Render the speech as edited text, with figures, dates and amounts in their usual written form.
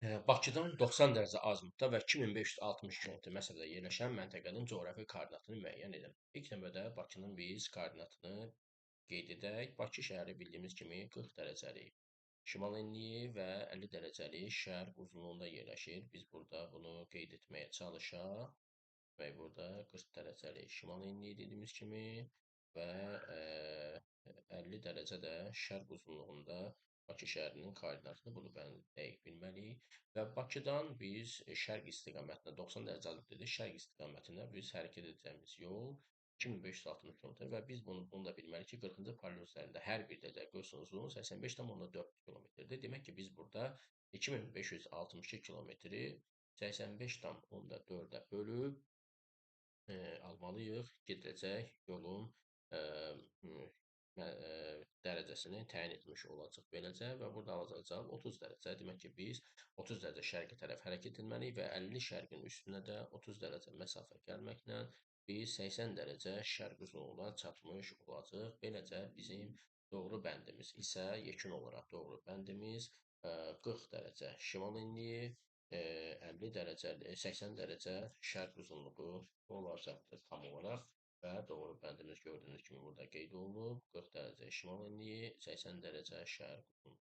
Bakıdan 90 dərəcə azmuqda və 2560 km məsafədə yerləşən məntəqənin coğrafi koordinatını müəyyən edin. İlk növbədə Bakının biz koordinatını qeyd edək. Bakı şəhəri bildiyimiz kimi 40 dərəcəlik şimal enliyi və 50 dərəcəlik şərq uzunluğunda yerləşir. Biz burada bunu qeyd etməyə çalışaq. Və burada 40 dərəcəlik şimal enliyi dediyimiz kimi və 50 dərəcə də şərq uzunluğunda Bakı şəhərinin koordinatını bunu dəqiq bilməliyik. Və Bakıdan biz şərq istiqamətinə 90 dərəcə dedik, şərq istiqamətinə biz hərəkət edəcəyimiz yol 2560 km və biz bunu da bilməliyik ki, 40-cı paralel üzərində hər bir dəqiqə uzunluğu 85,4 km-dir. Demək ki, biz burada 2562 km-i 85,4-ə bölüb almalıyıq, gediləcək yolun dərəcəsini təyin etmiş olacaq beləcə və burada alacaq cavab 30 dərəcə. Demək ki, biz 30 dərəcə şərqə tərəf hərəkət etməliyik və 50 şərqin üstünə də 30 dərəcə məsafə gəlməklə biz 80 dərəcə şərq uzunluğuna çatmış olacaq. Beləcə bizim doğru bəndimiz isə yekun olaraq doğru bəndimiz 40 dərəcə şimal enliyi, 50 dərəcə, 80 dərəcə şərq uzunluğu olacaqdır tam olaraq və doğru bəndimiz gördüyünüz kimi burada qeyd olunub. 40 dərəcə şimal enliyi, 80 dərəcə şərq uzunluğu.